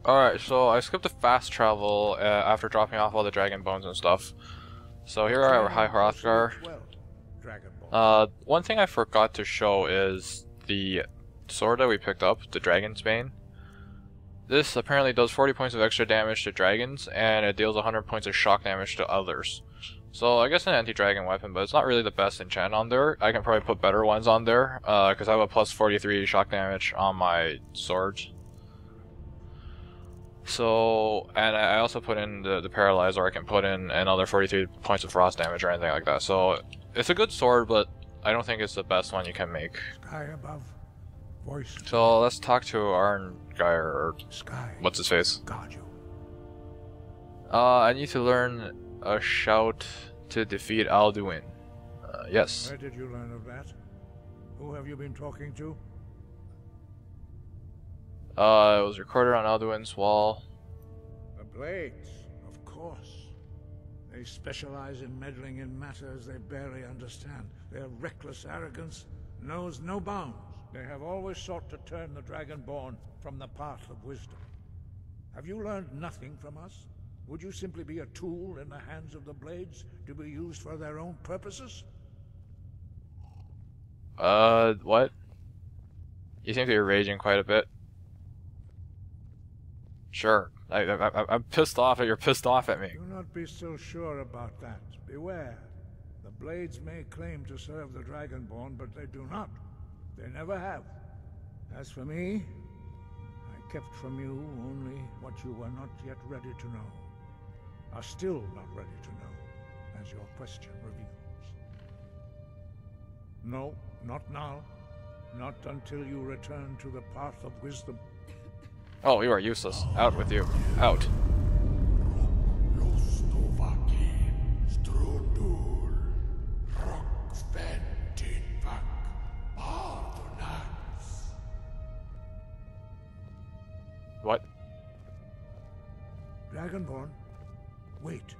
Alright, so I skipped the fast travel after dropping off all the dragon bones and stuff. So here are High Hrothgar. One thing I forgot to show is the sword that we picked up, the Dragon's Bane. This apparently does 40 points of extra damage to dragons, and it deals 100 points of shock damage to others. So I guess an anti-dragon weapon, but it's not really the best enchant on there. I can probably put better ones on there, because I have a plus 43 shock damage on my sword. So, and I also put in the Paralyze, or I can put in another 43 points of frost damage or anything like that. So, it's a good sword, but I don't think it's the best one you can make. Sky above, voice. So, let's talk to Arngeir, or Sky. what's his face? Guard you. I need to learn a shout to defeat Alduin. Yes. Where did you learn of that? Who have you been talking to? It was recorded on Alduin's wall. The Blades, of course. They specialize in meddling in matters they barely understand. Their reckless arrogance knows no bounds. They have always sought to turn the Dragonborn from the path of wisdom. Have you learned nothing from us? Would you simply be a tool in the hands of the Blades to be used for their own purposes? What? You seem to be raging quite a bit. Sure. I'm pissed off that you're pissed off at me. Do not be so sure about that. Beware. The Blades may claim to serve the Dragonborn, but they do not. They never have. As for me, I kept from you only what you were not yet ready to know. Are still not ready to know, as your question reveals. No, not now. Not until you return to the path of wisdom. Oh, you are useless. Out with you. Out. What? Dragonborn, wait.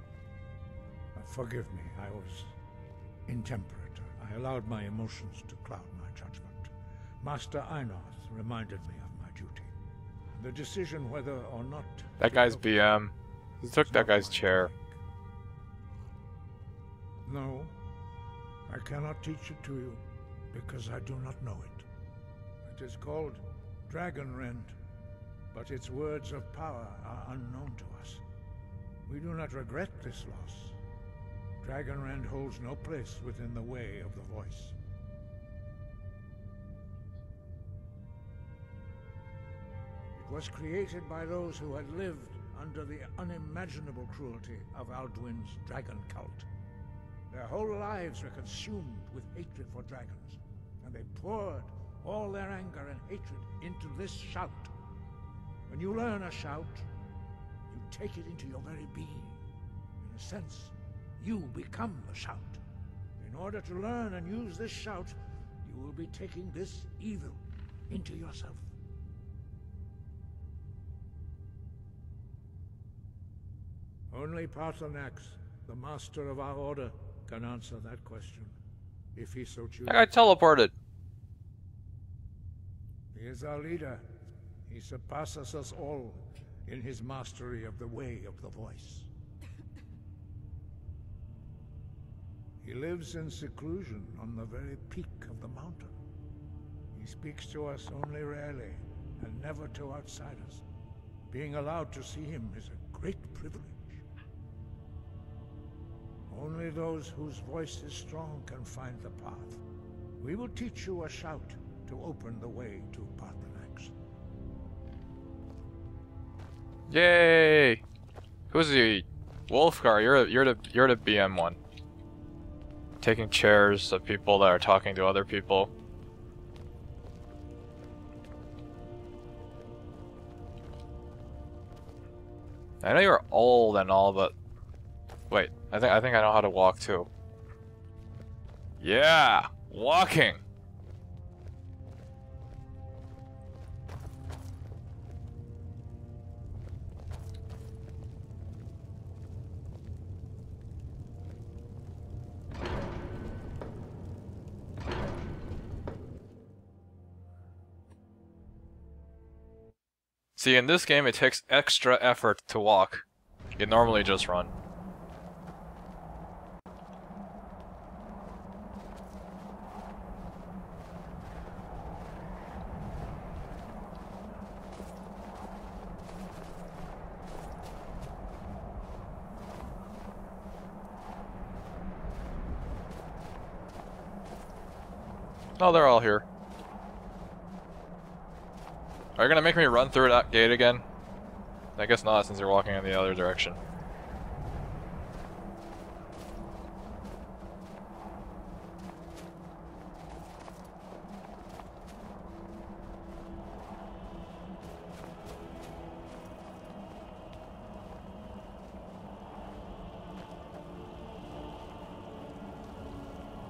Forgive me, I was intemperate. I allowed my emotions to cloud my judgment. Master Einoth reminded me of my duty. The decision whether or not... That guy's BM. He took that guy's chair. No, I cannot teach it to you, because I do not know it. It is called Dragonrend, but its words of power are unknown to us. We do not regret this loss. Dragonrend holds no place within the way of the voice. It was created by those who had lived under the unimaginable cruelty of Alduin's dragon cult. Their whole lives were consumed with hatred for dragons, and they poured all their anger and hatred into this shout. When you learn a shout, you take it into your very being. In a sense, you become the shout. In order to learn and use this shout, you will be taking this evil into yourself. Only Paarthurnax, the master of our order, can answer that question, if he so chooses. That guy teleported. He is our leader. He surpasses us all in his mastery of the way of the voice. He lives in seclusion on the very peak of the mountain. He speaks to us only rarely, and never to outsiders. Being allowed to see him is a great privilege. Only those whose voice is strong can find the path. We will teach you a shout to open the way to Paarthurnax. Yay! Who's the Wolfgar? You're the BM one. Taking chairs of people that are talking to other people. I know you're old and all, but wait, I think I know how to walk too. Yeah, walking. See, in this game, it takes extra effort to walk. You normally just run. Oh, they're all here. Are you gonna make me run through that gate again? I guess not, since you're walking in the other direction.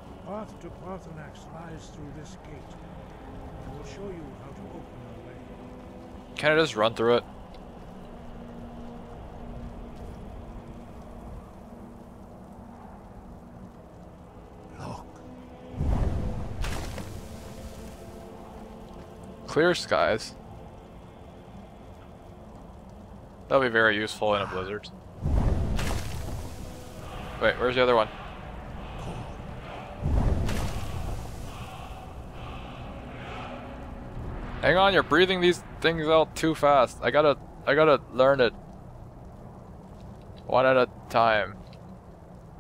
The path to Paarthurnax lies through this gate. I will show you how to open the way. Can I just run through it? Look. Clear skies. That'll be very useful in a blizzard. Wait, where's the other one? Hang on, you're breathing these things out too fast. I gotta learn it. One at a time.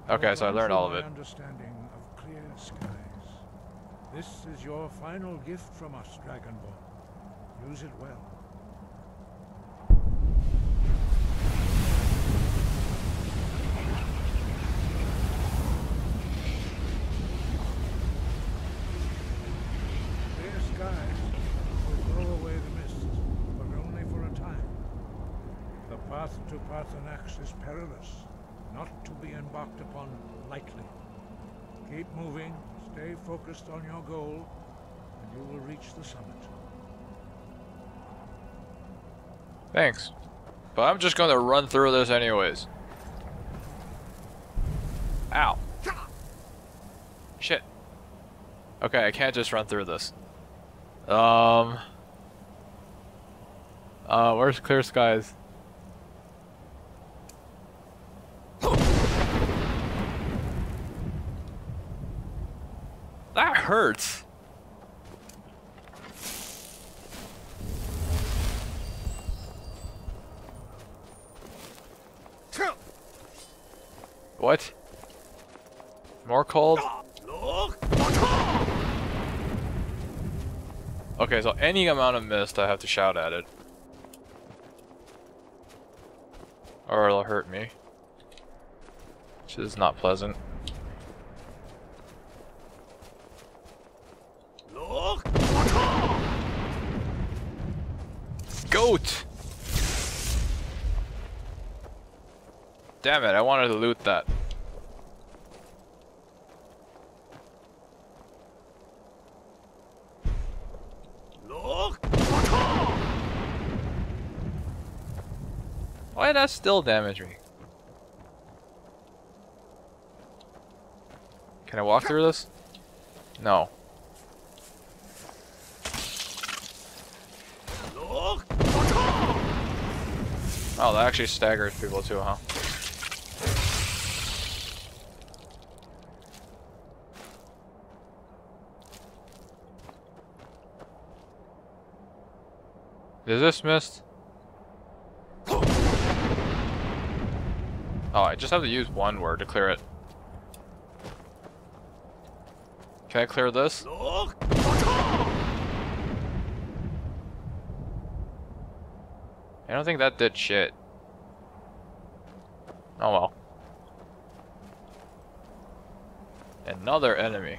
Okay, so I learned all of it. Understanding of clear skies. This is your final gift from us, Dragonborn. Use it well. Clear skies will blow away the mist, but only for a time. The path to Paarthurnax is perilous, not to be embarked upon lightly. Keep moving, stay focused on your goal, and you will reach the summit. Thanks. But I'm just gonna run through this anyways. Ow. Shit. Okay, I can't just run through this. Where's clear skies? That hurts. What? More cold? Okay, so any amount of mist, I have to shout at it. Or it'll hurt me. Which is not pleasant. Goat! Damn it, I wanted to loot that. Why did that still damage me? Can I walk through this? No. Oh, that actually staggers people too, huh? Is this mist? Oh, I just have to use one word to clear it. Can I clear this? I don't think that did shit. Oh well. Another enemy.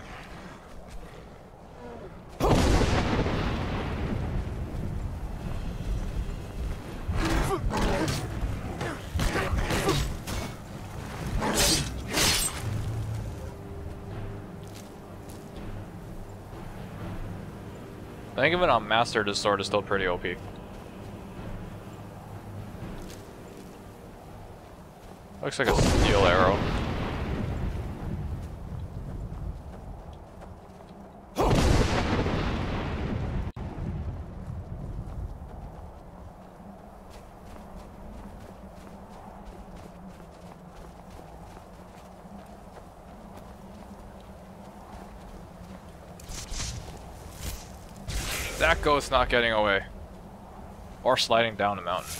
I think even on Master, this sword is still pretty OP. Looks like a steel arrow. That ghost not getting away. Or sliding down a mountain.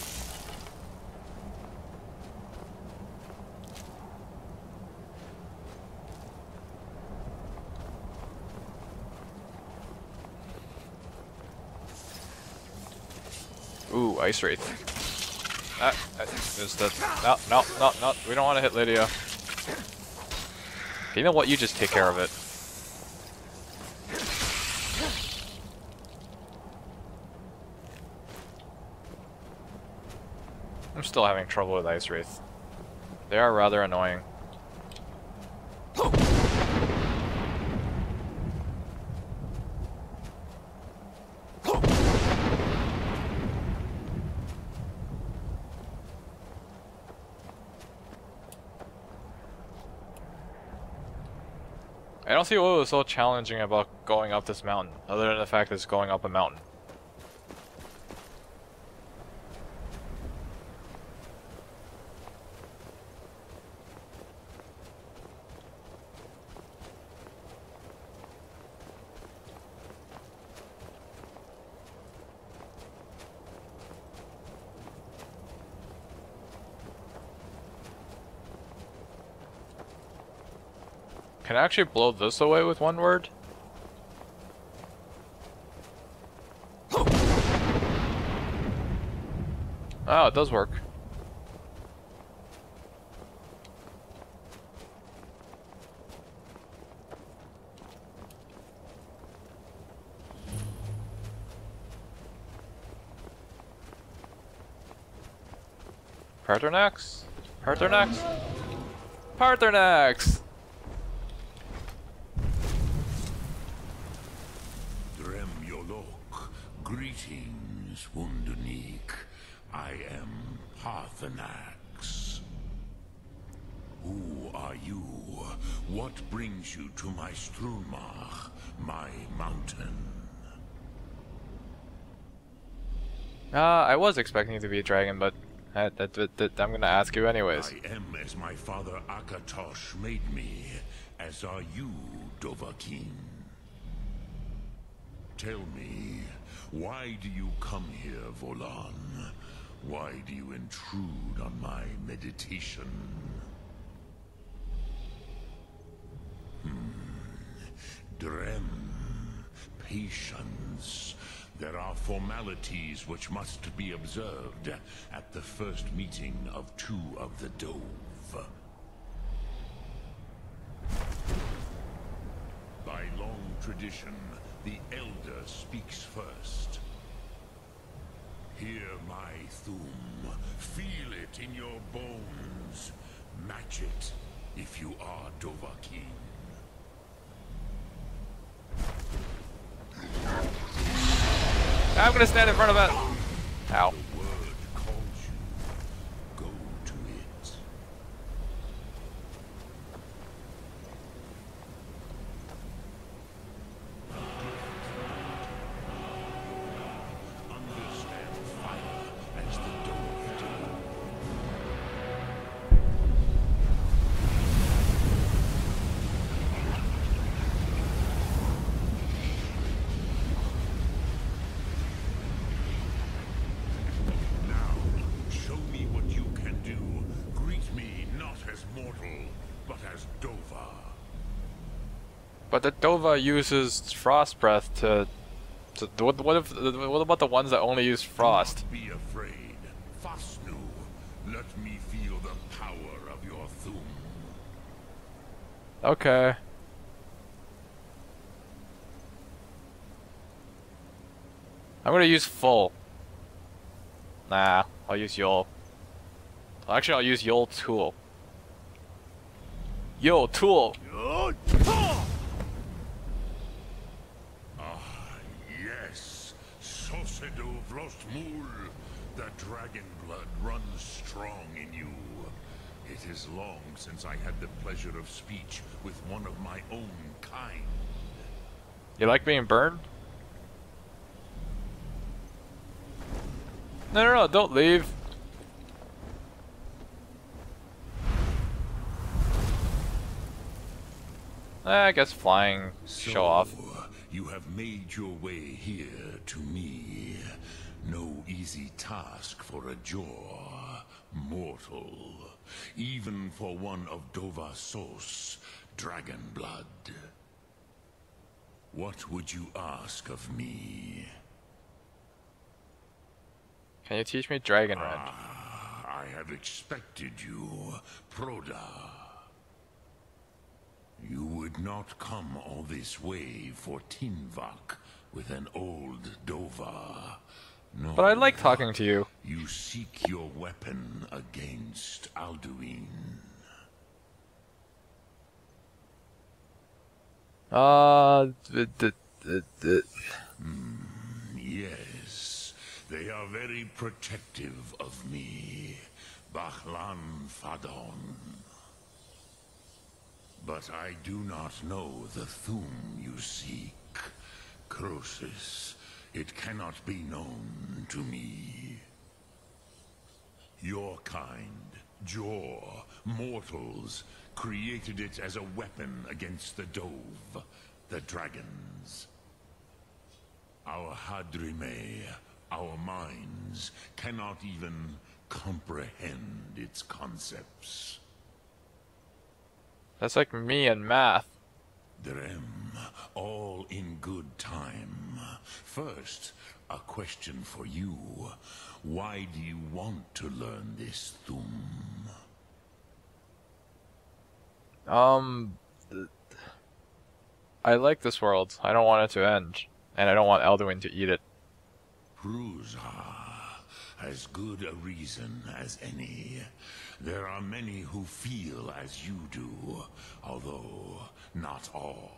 Ooh, Ice Wraith. That is the... No. We don't want to hit Lydia. You know what? You just take care of it. I'm still having trouble with Ice Wraith. They are rather annoying. I don't see what was so challenging about going up this mountain, other than the fact that it's going up a mountain. Can I actually blow this away with one word? Oh, it does work. Paarthurnax? Paarthurnax? Paarthurnax! Greetings, Wunderneek. I am Paarthurnax. Who are you? What brings you to my Strulmach, my mountain? I was expecting you to be a dragon, but I'm gonna ask you anyways. I am as my father Akatosh made me, as are you, Dovahkiin. Tell me, why do you come here, Volan? Why do you intrude on my meditation? Drem. Patience. There are formalities which must be observed at the first meeting of two of the Dove. By long tradition, the Elder speaks first. Hear my Thum. Feel it in your bones. Match it if you are Dovahkiin. I'm gonna stand in front of it. Ow. The word calls you. Go to it. Understand fire as the Dove do. Now, show me what you can do. Greet me not as mortal, but as Dova. But the Dova uses frost breath to what about the ones that only use frost? Do not be afraid. Fasnu, let me feel the power of your Thum. Okay. I'm gonna use full. Nah, I'll use Yol. Actually, I'll use Yol Tool. Yo, Tool! Yes, Sosedo Vrostmul. The dragon blood runs strong in you. It is long since I had the pleasure of speech with one of my own kind. You like being burned? No, don't leave. I guess flying, show off. You have made your way here to me. No easy task for a jaw, mortal. Even for one of Dovasos, dragon blood. What would you ask of me? Can you teach me Dragon Rend? I have expected you, Proda. You would not come all this way for Tinvak with an old Dova. No. But I like talking to you. You seek your weapon against Alduin. Yes, they are very protective of me, Bachlan Fadon. But I do not know the Thum you seek, Croesus. It cannot be known to me. Your kind, Jor, mortals, created it as a weapon against the Dove, the dragons. Our Hadrime, our minds, cannot even comprehend its concepts. That's like me and math. Drem, all in good time. First, a question for you. Why do you want to learn this Thum? I like this world. I don't want it to end. And I don't want Alduin to eat it. Prusa, as good a reason as any. There are many who feel as you do, although not all.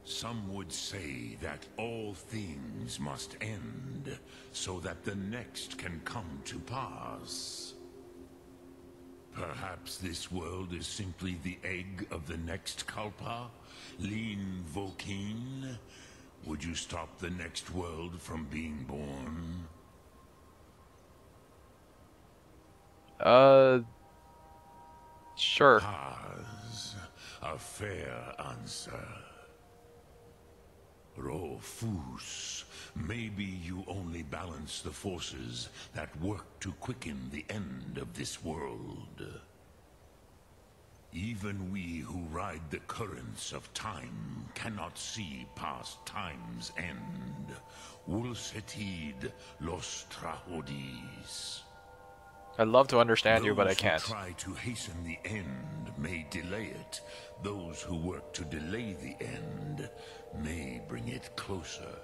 Some would say that all things must end, so that the next can come to pass. Perhaps this world is simply the egg of the next Kalpa? Lean Vokin? Would you stop the next world from being born? Sure. Paz, a fair answer. Rofus, maybe you only balance the forces that work to quicken the end of this world. Even we who ride the currents of time cannot see past time's end. Ulsetid los trahodis. I'd love to understand you, but I can't. Those who try to hasten the end may delay it. Those who work to delay the end may bring it closer.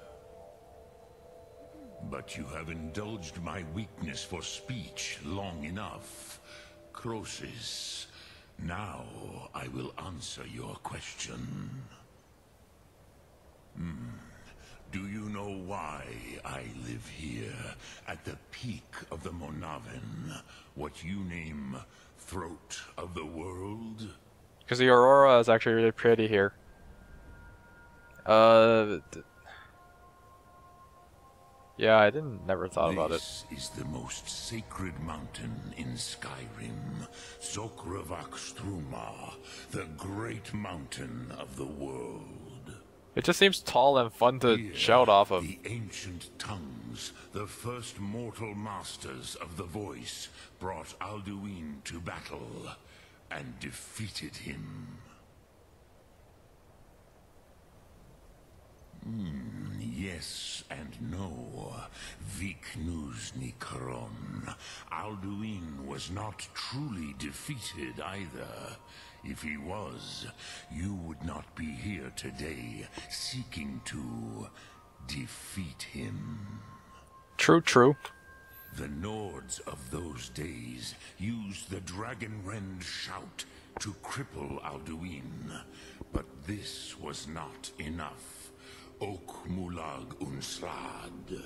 But you have indulged my weakness for speech long enough. Croesus, now I will answer your question. Do you know why I live here, at the peak of the Monaven, what you name Throat of the World? Because the aurora is actually really pretty here. Yeah, I never thought about it. This is the most sacred mountain in Skyrim, Zokravak Struma, the great mountain of the world. It just seems tall and fun to Here, shout off of. The ancient tongues, the first mortal masters of the voice, brought Alduin to battle and defeated him. Yes and no. Viknuzny Kron. Alduin was not truly defeated either. If he was, you would not be here today, seeking to defeat him. True, true. The Nords of those days used the Dragon Rend shout to cripple Alduin, but this was not enough. Ok Mulag Unsrad.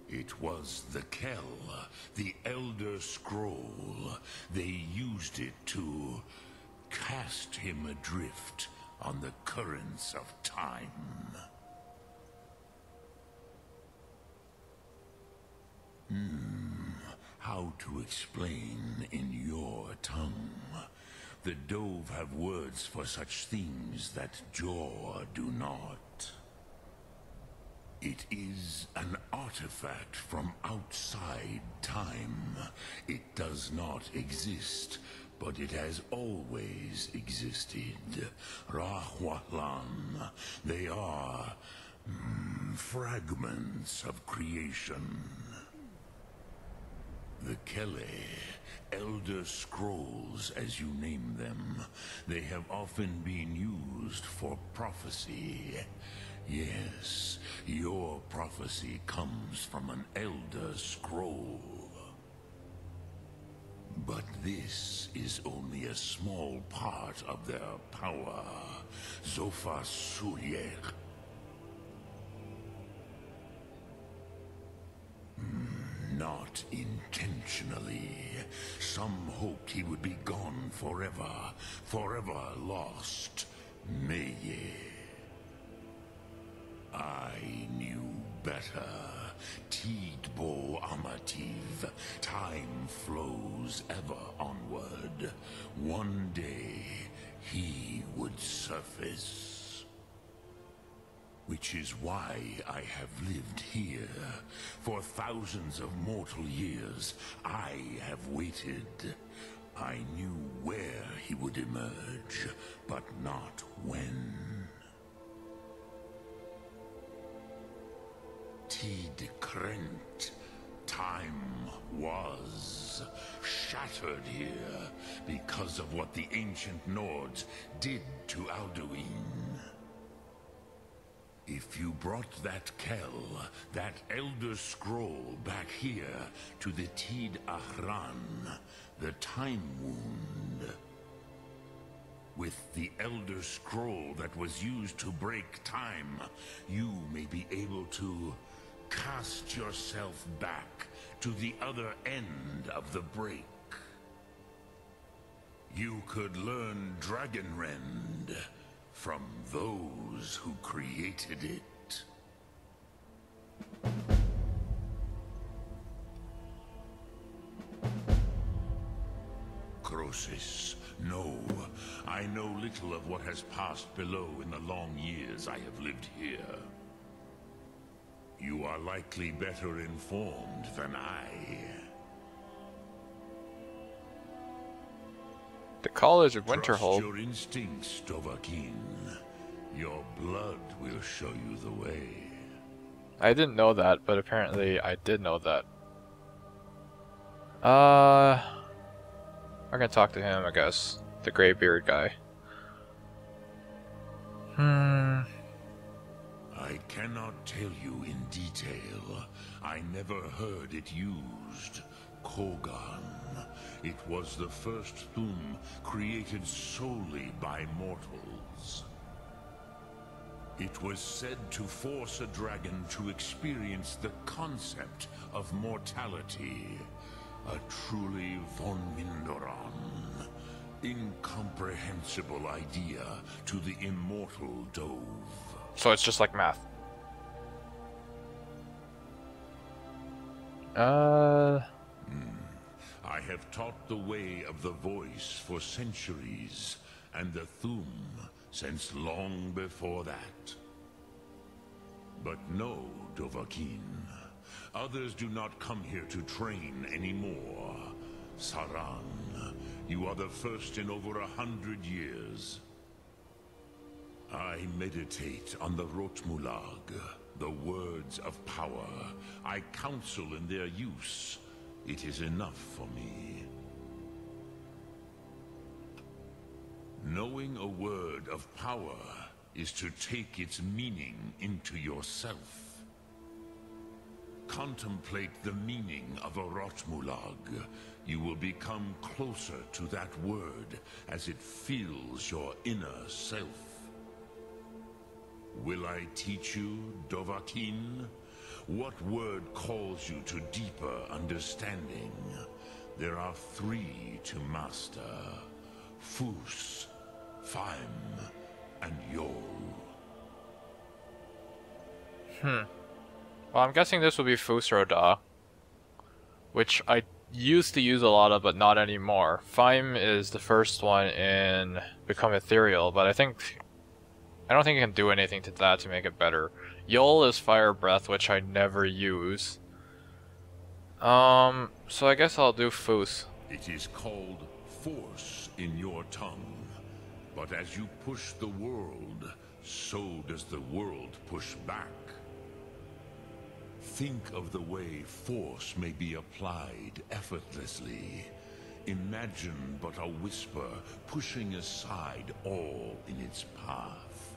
It was the Kell, the Elder Scroll. They used it to cast him adrift on the currents of time. How to explain in your tongue? The Dove have words for such things that Jor do not. It is an artifact from outside time. It does not exist, but it has always existed. Rahwalan. They are fragments of creation. The Kele, Elder Scrolls as you name them, they have often been used for prophecy. Yes, your prophecy comes from an Elder Scroll. But this is only a small part of their power. Zofa Suyek. Not intentionally. Some hoped he would be gone forever, forever lost. Meye. I knew better. Tidbo Amativ. Time flows ever onward. One day, he would surface. Which is why I have lived here. For thousands of mortal years, I have waited. I knew where he would emerge, but not when. Tid Krent. Time was shattered here because of what the ancient Nords did to Alduin. If you brought that Kel, that Elder Scroll back here to the Tid Ahran, the Time Wound, with the Elder Scroll that was used to break time, you may be able to cast yourself back to the other end of the break. You could learn Dragonrend from those who created it. Croesus, no. I know little of what has passed below in the long years I have lived here. You are likely better informed than I. The College of Trust Winterhold. your instincts, Dovahkiin. Your blood will show you the way. I didn't know that, but apparently I did know that. We're gonna talk to him, I guess. The Greybeard guy. I cannot tell you in detail. I never heard it used. Kogan. It was the first Thum created solely by mortals. It was said to force a dragon to experience the concept of mortality. A truly von Mindoran, incomprehensible idea to the immortal Dove. So it's just like math. I have taught the way of the voice for centuries, and the Thum since long before that. But no, Dovahkiin. Others do not come here to train anymore. Saran, you are the first in over 100 years. I meditate on the Rotmulag, the words of power. I counsel in their use. It is enough for me. Knowing a word of power is to take its meaning into yourself. Contemplate the meaning of a Rotmulag. You will become closer to that word as it fills your inner self. Will I teach you, Dovahkiin? What word calls you to deeper understanding? There are 3 to master. Fus, Faim, and Yol. Well, I'm guessing this will be Fusroda, which I used to use a lot of, but not anymore. Fime is the first one in Become Ethereal, but I don't think you can do anything to that to make it better. Yol is Fire Breath, which I never use. So I guess I'll do Foos. It is called force in your tongue, but as you push the world, so does the world push back. Think of the way force may be applied effortlessly. Imagine but a whisper pushing aside all in its path.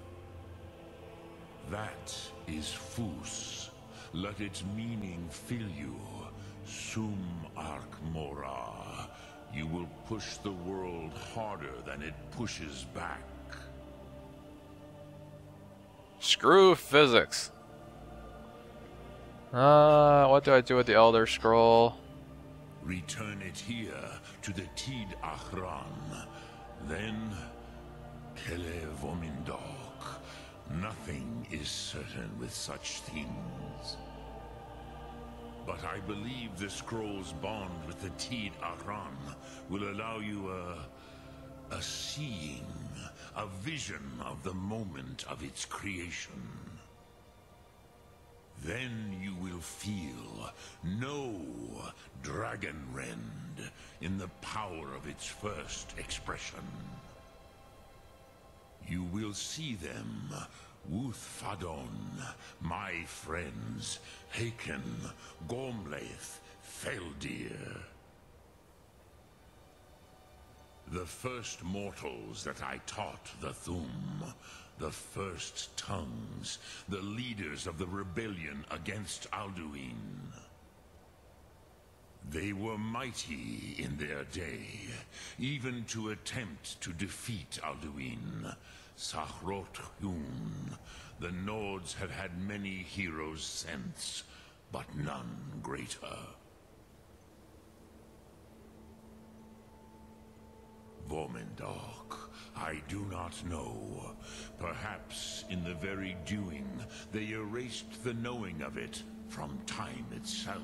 That is Foos. Let its meaning fill you. Sum arc mora. You will push the world harder than it pushes back. Screw physics. What do I do with the Elder Scroll? Return it here to the Tid Achran. Then, Kele Vomindok. Nothing is certain with such things. But I believe the scroll's bond with the Tid Achran will allow you a seeing, a vision of the moment of its creation. Then you will feel, know Dragonrend in the power of its first expression. You will see them, Wuthfadon, my friends, Haken, Gormlaith, Feldir. The first mortals that I taught the Thum, the first tongues, the leaders of the rebellion against Alduin. They were mighty in their day, even to attempt to defeat Alduin. Sahrot Hun, the Nords had had many heroes since, but none greater. Vomindok, I do not know. Perhaps in the very doing, they erased the knowing of it from time itself.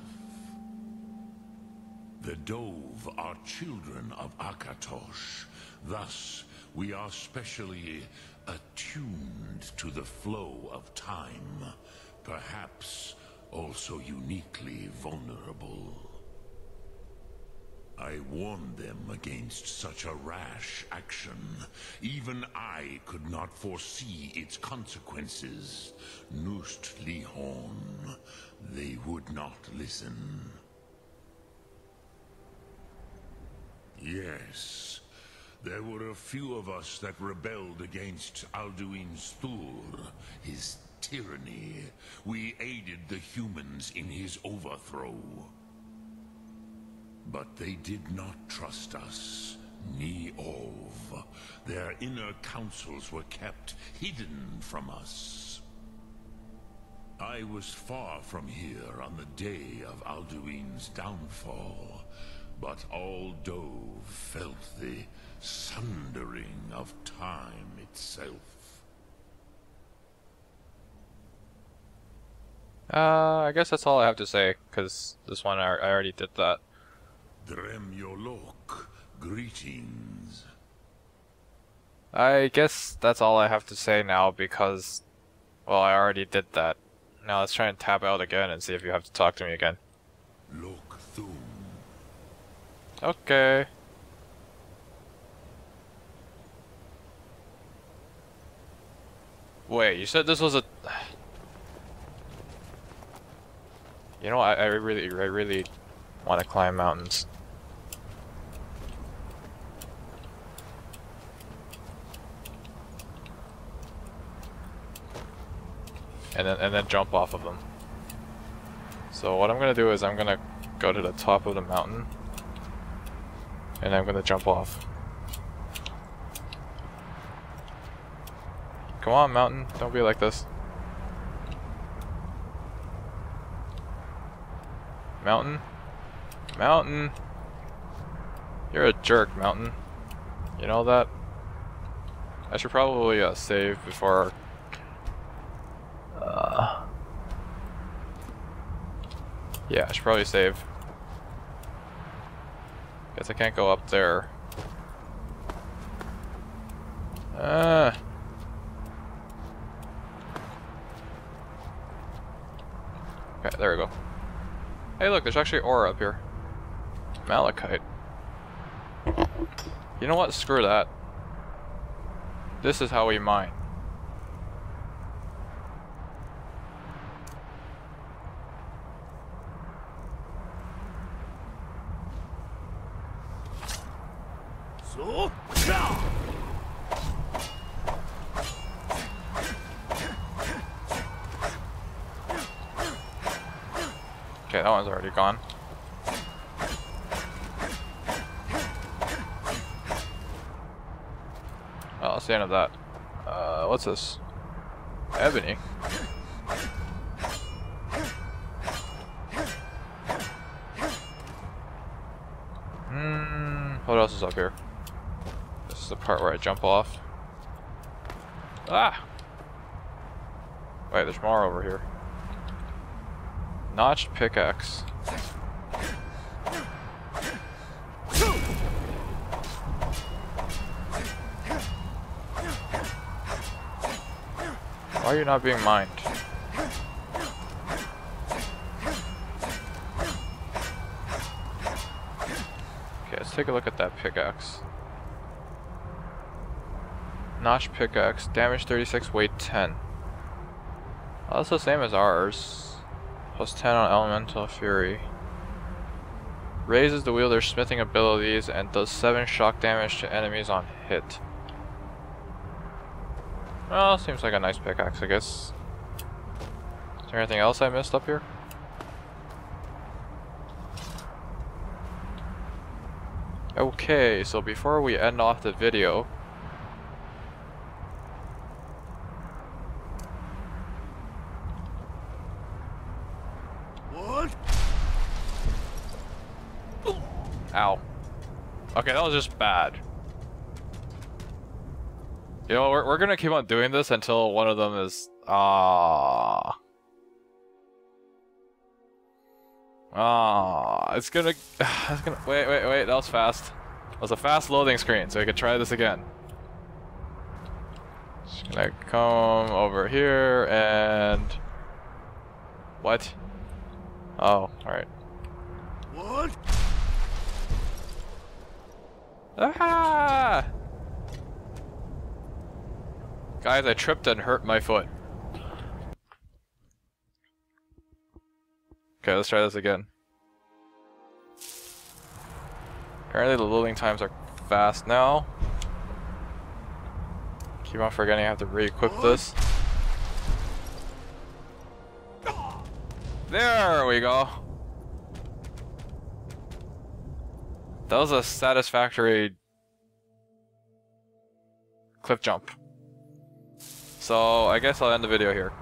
The Dove are children of Akatosh. Thus, we are specially attuned to the flow of time. Perhaps also uniquely vulnerable. I warned them against such a rash action. Even I could not foresee its consequences. Nust Lihon, they would not listen. Yes, there were a few of us that rebelled against Alduin's Thur, his tyranny. We aided the humans in his overthrow. But they did not trust us, ni Ov. Their inner counsels were kept hidden from us. I was far from here on the day of Alduin's downfall, but all Dove felt the sundering of time itself. I guess that's all I have to say, because this one I already did that. Dremyolok, greetings. I guess that's all I have to say now because, well, I already did that. Now let's try and tab out again and see if you have to talk to me again. Lok Thum. Okay. Wait, you said this was a... You know, I really want to climb mountains. And then jump off of them. So what I'm gonna do is I'm gonna go to the top of the mountain, and I'm gonna jump off. Come on, mountain, don't be like this. Mountain? Mountain! You're a jerk, mountain. You know that? I should probably save before... Yeah, I should probably save. Guess I can't go up there. Okay, there we go. Hey look, there's actually ore up here. Malachite. You know what? Screw that. This is how we mine. So, okay, that one's already gone. Oh, that's the end of that. What's this? Ebony. What else is up here? This is the part where I jump off. Ah! Wait, there's more over here. Notched pickaxe. Why are you not being mined? Okay, let's take a look at that pickaxe. Notch pickaxe, damage 36, weight 10. Oh, that's the same as ours. Plus 10 on elemental fury. Raises the wielder's smithing abilities and does 7 shock damage to enemies on hit. Well, seems like a nice pickaxe, I guess. Is there anything else I missed up here? Okay, so before we end off the video, what? ow. Okay, that was just bad. You know, we're gonna keep on doing this until one of them is it's gonna wait, that was fast. That was a fast loading screen, so we can try this again. Just gonna come over here and what? Oh, alright. What? Ah! Guys, I tripped and hurt my foot. Okay, let's try this again. Apparently the loading times are fast now. Keep on forgetting I have to re-equip this. There we go. That was a satisfactory cliff jump. So I guess I'll end the video here.